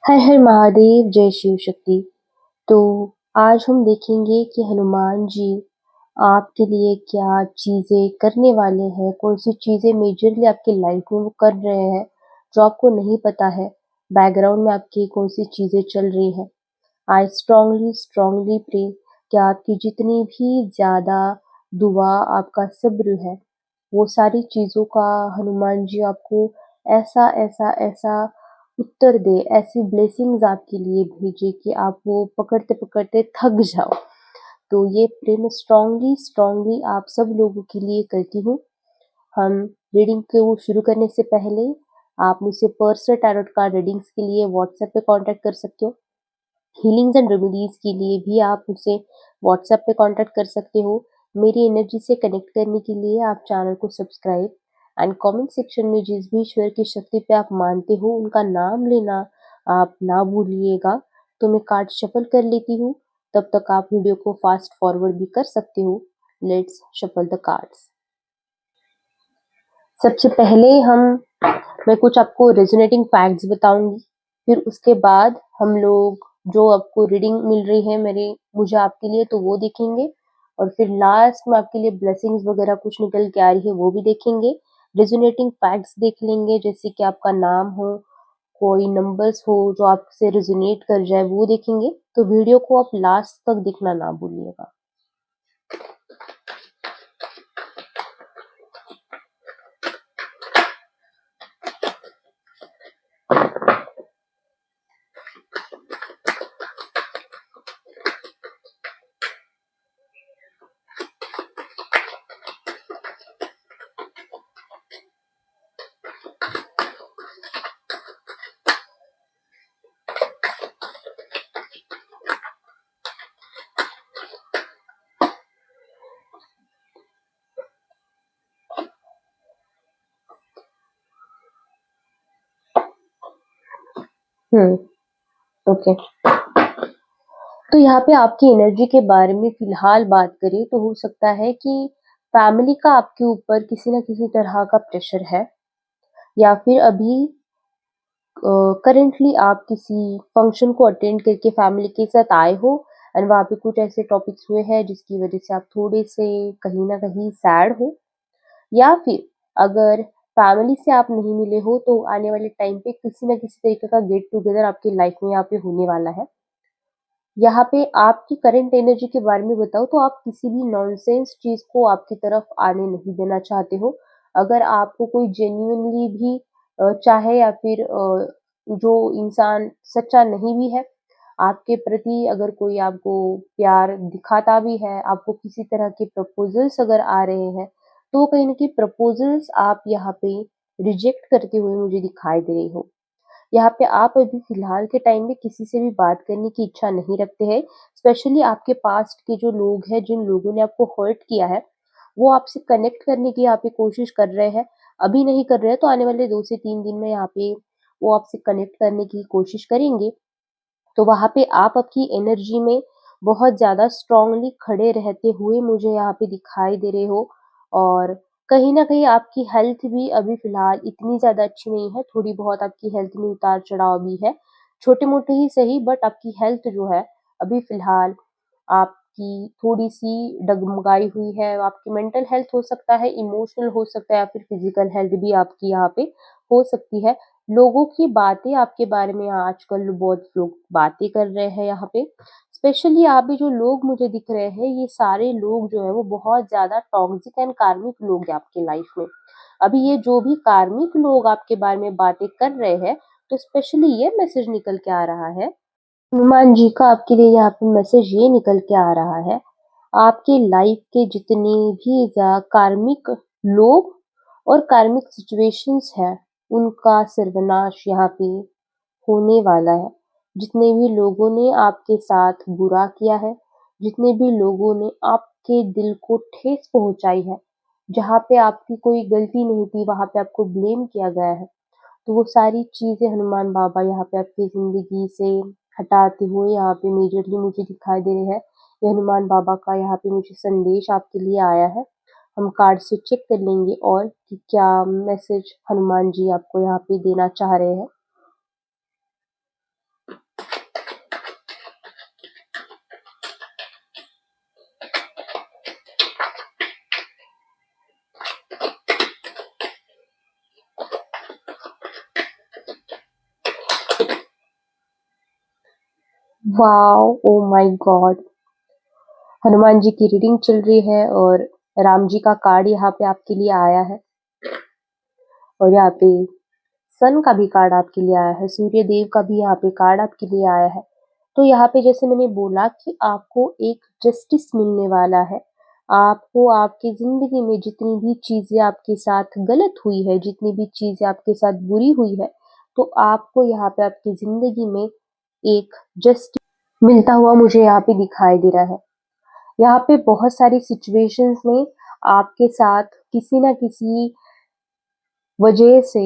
हर हर महादेव, जय शिव शक्ति। तो आज हम देखेंगे कि हनुमान जी आपके लिए क्या चीजें करने वाले हैं, कौन सी चीजें मेजरली आपकी लाइफ में वो कर रहे हैं जो आपको नहीं पता है। बैकग्राउंड में आपकी कौन सी चीजें चल रही है। आई स्ट्रांगली स्ट्रांगली प्रे कि आपकी जितनी भी ज्यादा दुआ, आपका सब्र है, वो सारी चीजों का हनुमान जी आपको ऐसा ऐसा ऐसा उत्तर दे, ऐसी ब्लेसिंग्स आपके लिए भेजे कि आप वो पकड़ते पकड़ते थक जाओ। तो ये प्रे मैं स्ट्रांगली स्ट्रांगली आप सब लोगों के लिए करती हूँ। हम रीडिंग को शुरू करने से पहले आप मुझसे पर्सनल टैरोट कार्ड रीडिंग्स के लिए व्हाट्सएप पे कांटेक्ट कर सकते हो। हीलिंग्स एंड रेमेडीज के लिए भी आप मुझसे व्हाट्सएप पे कांटेक्ट कर सकते हो। मेरी एनर्जी से कनेक्ट करने के लिए आप चैनल को सब्सक्राइब एंड कमेंट सेक्शन में जिस भी ईश्वर की शक्ति पे आप मानते हो उनका नाम लेना आप ना भूलिएगा। तो मैं कार्ड शफल कर लेती हूँ, तब तक आप वीडियो को फास्ट फॉरवर्ड भी कर सकते हो। Let's shuffle the cards. सबसे पहले मैं कुछ आपको रेजोनेटिंग फैक्ट्स बताऊंगी, फिर उसके बाद हम लोग जो आपको रीडिंग मिल रही है मुझे आपके लिए, तो वो देखेंगे। और फिर लास्ट में आपके लिए ब्लेसिंग्स वगैरह कुछ निकल के आ रही है वो भी देखेंगे। रेजोनेटिंग फैक्ट्स देख लेंगे, जैसे कि आपका नाम हो, कोई नंबर्स हो जो आपसे रेजोनेट कर जाए वो देखेंगे। तो वीडियो को आप लास्ट तक देखना ना भूलिएगा। ओके। तो यहाँ पे आपकी एनर्जी के बारे में फिलहाल बात करें तो हो सकता है कि फैमिली का आपके ऊपर किसी ना किसी तरह का प्रेशर है, या फिर अभी करेंटली आप किसी फंक्शन को अटेंड करके फैमिली के साथ आए हो एंड वहाँ पे कुछ ऐसे टॉपिक्स हुए हैं जिसकी वजह से आप थोड़े से कहीं ना कहीं सैड हो। या फिर अगर फैमिली से आप नहीं मिले हो तो आने वाले टाइम पे किसी ना किसी तरीके का गेट टुगेदर आपकी लाइफ में यहाँ पे होने वाला है। यहाँ पे आपकी करंट एनर्जी के बारे में बताओ तो आप किसी भी नॉनसेंस चीज को आपकी तरफ आने नहीं देना चाहते हो। अगर आपको कोई जेन्युइनली भी चाहे, या फिर जो इंसान सच्चा नहीं भी है आपके प्रति, अगर कोई आपको प्यार दिखाता भी है, आपको किसी तरह के प्रपोजल्स अगर आ रहे हैं, तो कहीं ना कहीं प्रपोजल्स आप यहाँ पे रिजेक्ट करते हुए मुझे दिखाई दे रही हो। यहाँ पे आप अभी फिलहाल के टाइम में किसी से भी बात करने की इच्छा नहीं रखते हैं। स्पेशली आपके पास्ट के जो लोग हैं, जिन लोगों ने आपको हर्ट किया है, वो आपसे कनेक्ट करने की यहाँ पे कोशिश कर रहे हैं। अभी नहीं कर रहे हैं तो आने वाले 2 से 3 दिन में यहाँ पे वो आपसे कनेक्ट करने की कोशिश करेंगे। तो वहाँ पे आप आपकी एनर्जी में बहुत ज़्यादा स्ट्रांगली खड़े रहते हुए मुझे यहाँ पे दिखाई दे रहे हो। और कहीं न कहीं आपकी हेल्थ भी अभी फ़िलहाल इतनी ज़्यादा अच्छी नहीं है, थोड़ी बहुत आपकी हेल्थ में उतार-चढ़ाव भी है, छोटे-मोटे ही सही, बट आपकी हेल्थ जो है अभी फ़िलहाल आपकी थोड़ी-सी डगमगाई हुई है। आपकी मेंटल हेल्थ हो सकता है, इमोशनल हो सकता है, या फिर फिज़िकल हेल्थ भी आपकी यहाँ पे हो सकती है। लोगों की बातें आपके बारे में आजकल बहुत लोग बातें कर रहे हैं यहाँ पे। स्पेशली यहाँ पे जो लोग मुझे दिख रहे हैं, ये सारे लोग जो है वो बहुत ज्यादा टॉक्सिक एंड कार्मिक लोग हैं आपके लाइफ में। अभी ये जो भी कार्मिक लोग आपके बारे में बातें कर रहे हैं, तो स्पेशली ये मैसेज निकल के आ रहा है, हनुमान जी का आपके लिए यहाँ पे मैसेज ये निकल के आ रहा है, आपके लाइफ के जितने भी कार्मिक लोग और कार्मिक सिचुएशंस है, उनका सर्वनाश यहाँ पे होने वाला है। जितने भी लोगों ने आपके साथ बुरा किया है, जितने भी लोगों ने आपके दिल को ठेस पहुंचाई है, जहाँ पे आपकी कोई गलती नहीं थी वहां पे आपको ब्लेम किया गया है, तो वो सारी चीजें हनुमान बाबा यहाँ पे आपकी जिंदगी से हटाते हुए यहाँ पे मेजरली मुझे दिखाई दे रहे हैं। ये हनुमान बाबा का यहाँ पे मुझे संदेश आपके लिए आया है। हम कार्ड से चेक कर लेंगे और कि क्या मैसेज हनुमान जी आपको यहाँ पे देना चाह रहे हैं। Wow! Oh my god! Hanuman ji की रीडिंग चल रही है और राम जी का कार्ड यहाँ पे आपके लिए आया है और यहाँ पे सन का भी कार्ड आपके लिए आया है, सूर्य देव का भी यहाँ पे कार्ड आपके लिए आया है। तो यहाँ पे जैसे मैंने बोला कि आपको एक जस्टिस मिलने वाला है। आपको आपकी ज़िंदगी में जितनी भी चीज़ें आपके साथ गलत हुई है, जितनी भी चीज़ें आपके साथ बुरी हुई है, तो आपको यहाँ पे आपकी ज़िंदगी में एक जस्टिस मिलता हुआ मुझे यहाँ पे दिखाई दे रहा है। यहाँ पे बहुत सारी सिचुएशंस में आपके साथ किसी ना किसी वजह से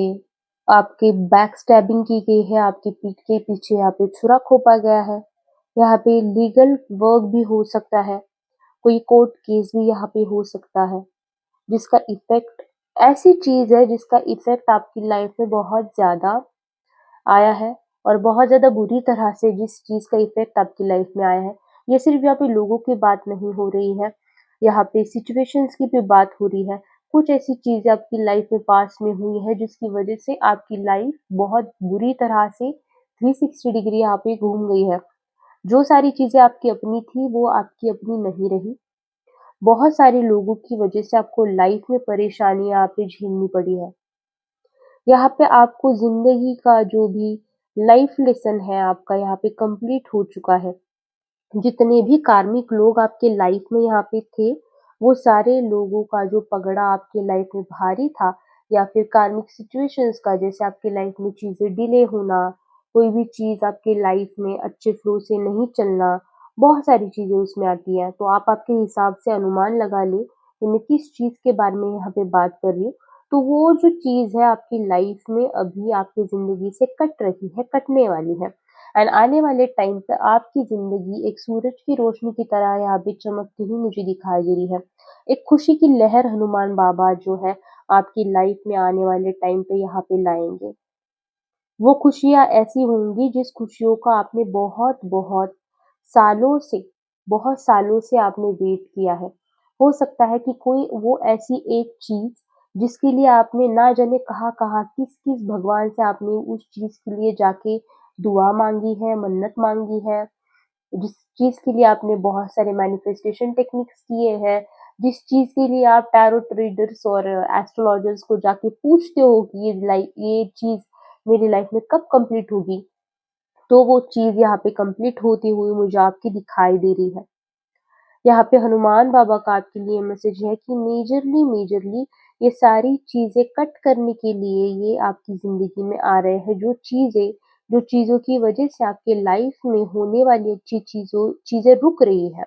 आपके बैक स्टैबिंग की गई है, आपकी पीठ के पीछे यहाँ पे छुरा घोंपा गया है। यहाँ पे लीगल वर्क भी हो सकता है, कोई कोर्ट केस भी यहाँ पे हो सकता है, जिसका इफ़ेक्ट ऐसी चीज़ है जिसका इफ़ेक्ट आपकी लाइफ में बहुत ज़्यादा आया है और बहुत ज़्यादा बुरी तरह से जिस चीज़ का इफ़ेक्ट आपकी लाइफ में आया है, ये सिर्फ़ यहाँ पे लोगों की बात नहीं हो रही है, यहाँ पे सिचुएशंस की भी बात हो रही है। कुछ ऐसी चीज़ें आपकी लाइफ में पास्ट में हुई है जिसकी वजह से आपकी लाइफ बहुत बुरी तरह से 360 डिग्री यहाँ पे घूम गई है। जो सारी चीज़ें आपकी अपनी थी वो आपकी अपनी नहीं रही। बहुत सारे लोगों की वजह से आपको लाइफ में परेशानियाँ यहाँ पे झेलनी पड़ी है। यहाँ पे आपको ज़िंदगी का जो भी लाइफ लेसन है आपका यहाँ पे कंप्लीट हो चुका है। जितने भी कार्मिक लोग आपके लाइफ में यहाँ पे थे, वो सारे लोगों का जो पगड़ा आपके लाइफ में भारी था या फिर कार्मिक सिचुएशंस का जैसे आपकी लाइफ में चीज़ें डिले होना, कोई भी चीज़ आपके लाइफ में अच्छे फ्लो से नहीं चलना, बहुत सारी चीज़ें उसमें आती हैं। तो आप आपके हिसाब से अनुमान लगा लें कि मैं किस चीज़ के बारे में यहाँ पे बात कर रही हूँ। तो वो जो चीज़ है आपकी लाइफ में अभी आपकी ज़िंदगी से कट रही है, कटने वाली है। एंड आने वाले टाइम पे आपकी ज़िंदगी एक सूरज की रोशनी की तरह यहाँ पे चमकती हुई मुझे दिखाई दे रही है। एक खुशी की लहर हनुमान बाबा जो है आपकी लाइफ में आने वाले टाइम पे यहाँ पे लाएँगे। वो खुशियाँ ऐसी होंगी जिस खुशियों का आपने सालों से बहुत सालों से आपने वेट किया है। हो सकता है कि कोई वो ऐसी एक चीज़ जिसके लिए आपने ना जाने कहाँ-कहाँ, किस-किस भगवान से आपने उस चीज़ के लिए जाके दुआ माँगी है, मन्नत माँगी है, जिस चीज़ के लिए आपने बहुत सारे मैनिफेस्टेशन टेक्निक्स किए हैं, जिस चीज़ के लिए आप टैरोट रीडर्स और एस्ट्रोलॉजर्स को जाके पूछते हो कि ये चीज़ मेरी लाइफ में कब कंप्लीट होगी, तो वो चीज़ यहाँ पे कंप्लीट होती हुई मुझे आपकी दिखाई दे रही है। यहाँ पे हनुमान बाबा का आपके लिए मैसेज है कि मेजरली मेजरली ये सारी चीज़ें कट करने के लिए ये आपकी ज़िंदगी में आ रहे हैं। जो चीज़ों की वजह से आपके लाइफ में होने वाली अच्छी चीज़ें रुक रही है।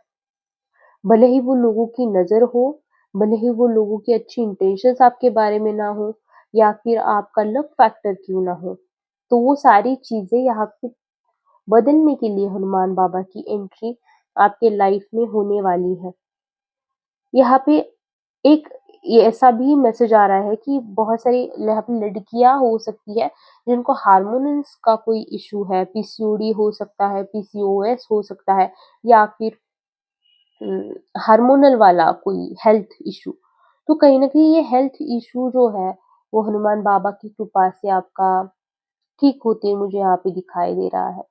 भले ही वो लोगों की नज़र हो, भले ही वो लोगों की अच्छी इंटेंशंस आपके बारे में ना हो या फिर आपका लक फैक्टर क्यों ना हो। तो वो सारी चीज़ें यहाँ पे बदलने के लिए हनुमान बाबा की एंट्री आपके लाइफ में होने वाली है। यहाँ पे एक ये ऐसा भी मैसेज आ रहा है कि बहुत सारी यहाँ पे लड़कियाँ हो सकती है जिनको हार्मोन्स का कोई इश्यू है, पीसीओडी हो सकता है, पीसीओएस हो सकता है या फिर हार्मोनल वाला कोई हेल्थ इश्यू। तो कहीं न कहीं ये हेल्थ इश्यू जो है, वो हनुमान बाबा की कृपा से आपका ठीक होते हुए मुझे यहाँ पे दिखाई दे रहा है।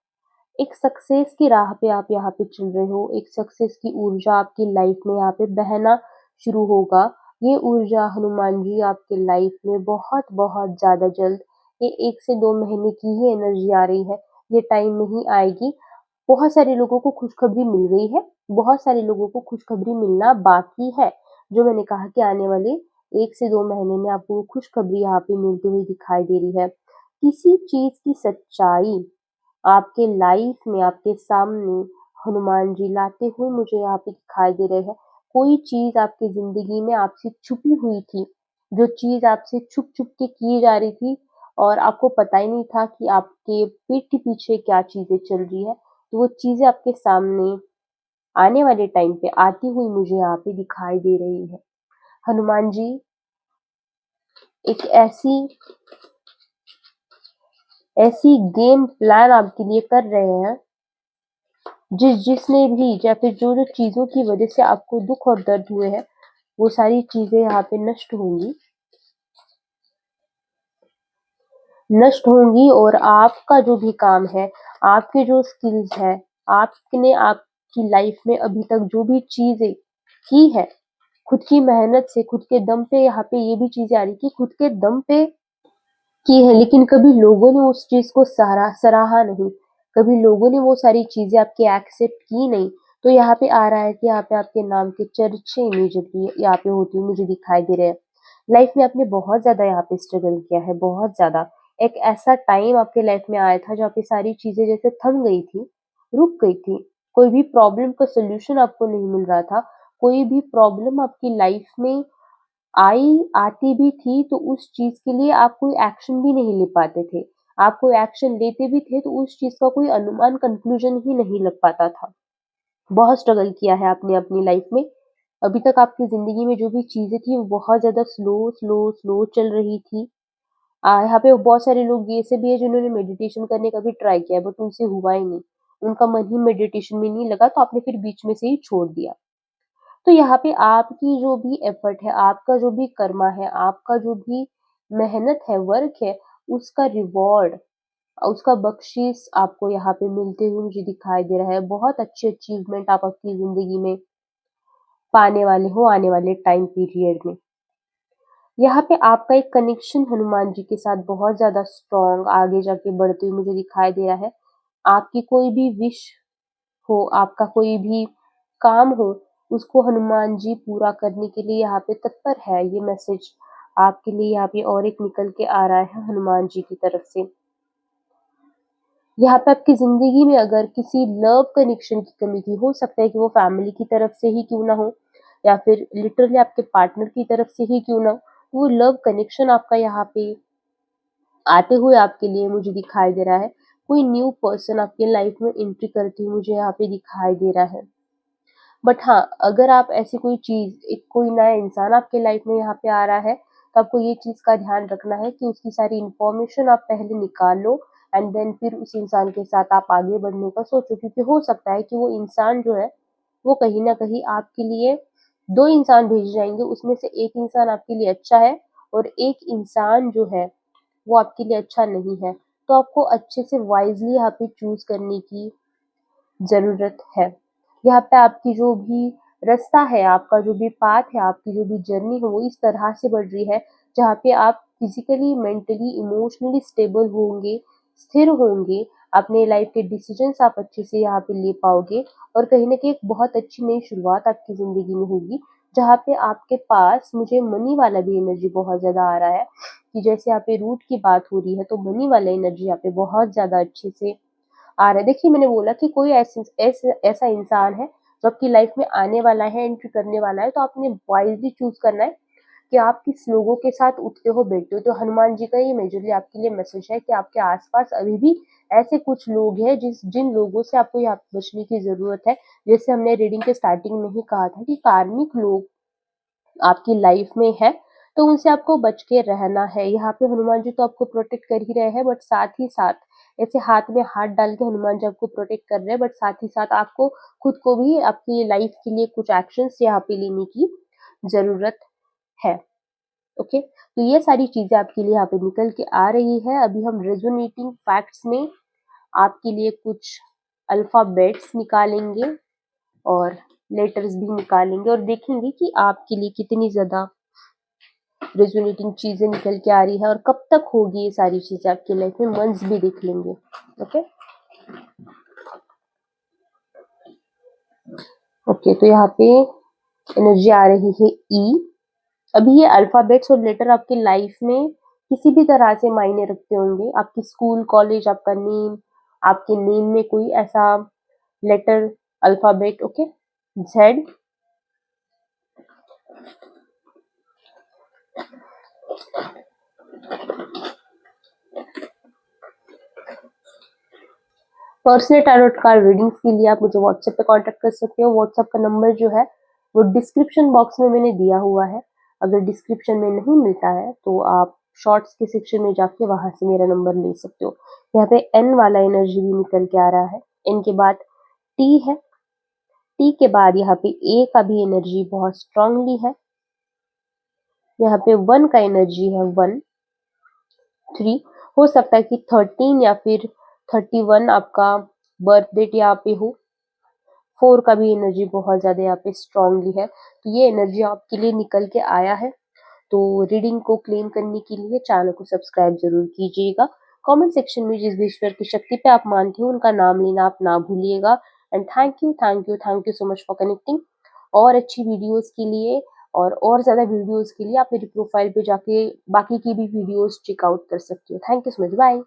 एक सक्सेस की राह पे आप यहाँ पे चल रहे हो, एक सक्सेस की ऊर्जा आपकी लाइफ में यहाँ पे बहना शुरू होगा। ये ऊर्जा हनुमान जी आपके लाइफ में बहुत-बहुत ज़्यादा जल्द ये 1 से 2 महीने की ही एनर्जी आ रही है, ये टाइम नहीं आएगी। बहुत सारे लोगों को खुशखबरी मिल गई है, बहुत सारे लोगों को खुशखबरी मिलना बाकी है। जो मैंने कहा कि आने वाले 1 से 2 महीने में आपको खुशखबरी यहाँ पे मिलती हुई दिखाई दे रही है। किसी चीज़ की सच्चाई आपके लाइफ में आपके सामने हनुमान जी लाते हुए मुझे यहाँ पे दिखाई दे रहे हैं। कोई चीज़ आपकी ज़िंदगी में आपसे छुपी हुई थी, जो चीज़ आपसे छुप-छुप के की जा रही थी और आपको पता ही नहीं था कि आपके पीठ पीछे क्या चीज़ें चल रही है, तो वो चीज़ें आपके सामने आने वाले टाइम पे आती हुई मुझे यहाँ पे दिखाई दे रही है। हनुमान जी एक ऐसी ऐसी गेम प्लान आपके लिए कर रहे हैं जिसने भी या फिर जो चीज़ों की वज़ह से आपको दुःख और दर्द हुए हैं, वो सारी चीज़ें यहाँ पे नष्ट होंगी और आपका जो भी काम है, आपके जो स्किल्स हैं, आपने आपकी लाइफ में अभी तक जो भी चीजें की है, खुद की मेहनत से, खुद के दम पे, यहाँ पे ये भी चीजें आ रही कि खुद के दम पे की है, लेकिन कभी लोगों ने उस चीज को सराहा नहीं, कभी लोगों ने वो सारी चीजें आपके एक्सेप्ट की नहीं। तो यहाँ पे आ रहा है कि यहाँ पे आपके नाम के चर्चे इमीडिएटली यहाँ पे होते हुए मुझे दिखाई दे रहे हैं। लाइफ में आपने बहुत ज्यादा यहाँ पे स्ट्रगल किया है, बहुत ज्यादा। एक ऐसा टाइम आपके लाइफ में आया था जहाँ पे सारी चीजें जैसे थम गई थी, रुक गई थी। कोई भी प्रॉब्लम का सोल्यूशन आपको नहीं मिल रहा था। कोई भी प्रॉब्लम आपकी लाइफ में आती भी थी तो उस चीज के लिए आप कोई एक्शन भी नहीं ले पाते थे। आप कोई एक्शन लेते भी थे तो उस चीज का कोई अनुमान, कंक्लूजन ही नहीं लग पाता था। बहुत स्ट्रगल किया है आपने अपनी लाइफ में। अभी तक आपकी जिंदगी में जो भी चीजें थी वो बहुत ज्यादा स्लो स्लो स्लो चल रही थी। यहाँ पे बहुत सारे लोग ऐसे भी है जिन्होंने मेडिटेशन करने का भी ट्राई किया बट उनसे हुआ ही नहीं। उनका मन ही मेडिटेशन में नहीं लगा तो आपने फिर बीच में से ही छोड़ दिया। तो यहाँ पे आपकी जो भी एफर्ट है, आपका जो भी कर्मा है, आपका जो भी मेहनत है, वर्क है, उसका रिवॉर्ड, उसका बख्शीश आपको यहाँ पे मिलते हुए मुझे दिखाई दे रहा है। बहुत अच्छे अचीवमेंट आप अपनी जिंदगी में पाने वाले हो आने वाले टाइम पीरियड में। यहाँ पे आपका एक कनेक्शन हनुमान जी के साथ बहुत ज्यादा स्ट्रॉन्ग आगे जाके बढ़ते हुए मुझे दिखाई दे रहा है। आपकी कोई भी विश हो, आपका कोई भी काम हो, उसको हनुमान जी पूरा करने के लिए यहाँ पे तत्पर है। ये मैसेज आपके लिए यहाँ पे और एक निकल के आ रहा है हनुमान जी की तरफ से। यहाँ पे आपकी जिंदगी में अगर किसी लव कनेक्शन की कमी थी, हो सकता है कि वो फैमिली की तरफ से ही क्यों ना हो या फिर लिटरली आपके पार्टनर की तरफ से ही क्यों ना हो, वो लव कनेक्शन आपका यहाँ पे आते हुए आपके लिए मुझे दिखाई दे रहा है। कोई न्यू पर्सन आपके लाइफ में एंट्री करते हुए मुझे यहाँ पे दिखाई दे रहा है। बट हाँ, अगर आप ऐसी कोई चीज, एक कोई नया इंसान आपके लाइफ में यहाँ पे आ रहा है तो आपको ये चीज का ध्यान रखना है कि उसकी सारी इंफॉर्मेशन आप पहले निकाल लो एंड देन फिर उस इंसान के साथ आप आगे बढ़ने का सोचो, क्योंकि हो सकता है कि वो इंसान जो है वो कहीं ना कहीं आपके लिए दो इंसान भेज जाएंगे, उसमें से एक इंसान आपके लिए अच्छा है और एक इंसान जो है वो आपके लिए अच्छा नहीं है। तो आपको अच्छे से वाइजली यहाँ पे चूज करने की ज़रूरत है। यहाँ पे आपकी जो भी रास्ता है, आपका जो भी पाथ है, आपकी जो भी जर्नी है वो इस तरह से बढ़ रही है जहाँ पे आप फिजिकली, मेंटली, इमोशनली स्टेबल होंगे, स्थिर होंगे, अपने लाइफ के डिसीजंस आप अच्छे से यहाँ पे ले पाओगे और कहीं न कहीं एक बहुत अच्छी नई शुरुआत आपकी ज़िंदगी में होगी, जहाँ पे आपके पास मुझे मनी वाला भी एनर्जी बहुत ज़्यादा आ रहा है कि जैसे यहाँ पे रूट की बात हो रही है तो मनी वाला एनर्जी यहाँ पे बहुत ज़्यादा अच्छे से आ रहा है। देखिए, मैंने बोला कि कोई ऐसा इंसान है जो आपकी लाइफ में आने वाला है, एंट्री करने वाला है, तो आपने वाइजली चूज करना है कि आप किस लोगों के साथ उठते हो, बैठते हो। तो हनुमान जी का ये मेजरली आपके लिए मैसेज है कि आपके आसपास अभी भी ऐसे कुछ लोग हैं जिन लोगों से आपको यहाँ पे बचने की जरूरत है। जैसे हमने रीडिंग के स्टार्टिंग में ही कहा था कि कार्मिक लोग आपकी लाइफ में है तो उनसे आपको बच के रहना है। यहाँ पे हनुमान जी तो आपको प्रोटेक्ट कर ही रहे हैं बट साथ ही साथ ऐसे हाथ में हाथ डाल के हनुमान जी आपको प्रोटेक्ट कर रहे हैं, बट साथ ही साथ आपको खुद को भी आपकी लाइफ के लिए कुछ एक्शंस यहाँ पे लेने की जरूरत है। ओके, तो ये सारी चीजें आपके लिए यहाँ पे निकल के आ रही है। अभी हम रेजोनेटिंग फैक्ट्स में आपके लिए कुछ अल्फाबेट्स निकालेंगे और लेटर्स भी निकालेंगे और देखेंगे कि आपके लिए कितनी ज्यादा रेजोनेटिंग चीजें निकल के आ रही है और कब तक होगी ये सारी चीजें आपकी लाइफ में, मंथ्स भी देख लेंगे। ओके ओके, तो यहाँ पे एनर्जी आ रही है ई। अभी ये अल्फाबेट्स और लेटर आपकी लाइफ में किसी भी तरह से मायने रखते होंगे। आपकी स्कूल, कॉलेज, आपका नेम, आपके नेम में कोई ऐसा letter, alphabet. Okay, Z. Personal tarot card readings के लिए आप मुझे व्हाट्सएप पे कांटेक्ट कर सकते हो। व्हाट्सएप का नंबर जो है वो डिस्क्रिप्शन बॉक्स में मैंने दिया हुआ है। अगर डिस्क्रिप्शन में नहीं मिलता है तो आप शॉर्ट्स के सेक्शन में जाके वहां से मेरा नंबर ले सकते हो। यहाँ पे एन वाला एनर्जी भी निकल के आ रहा है। एन के बाद टी है। टी के बाद यहाँ पे ए का भी एनर्जी बहुत स्ट्रांगली है। यहाँ पे वन का एनर्जी है, वन, थ्री। हो सकता है कि 13 या फिर 31 आपका बर्थ डेट यहाँ पे हो, 4 का भी एनर्जी बहुत ज़्यादा यहाँ पे स्ट्रांगली है, तो ये एनर्जी आपके लिए निकल के आया है। तो रीडिंग को क्लेम करने के लिए चैनल को सब्सक्राइब ज़रूर कीजिएगा। कमेंट सेक्शन में जिस भी ईश्वर की शक्ति पे आप मानते हो उनका नाम लेना आप ना भूलिएगा। And thank you so much for connecting. और अच्छी वीडियोज़ के लिए और ज़्यादा वीडियोज़ के लिए आप मेरी प्रोफाइल पे जाके बाकी की भी वीडियोज़ चेकआउट कर सकते हो। Thank you so much, bye.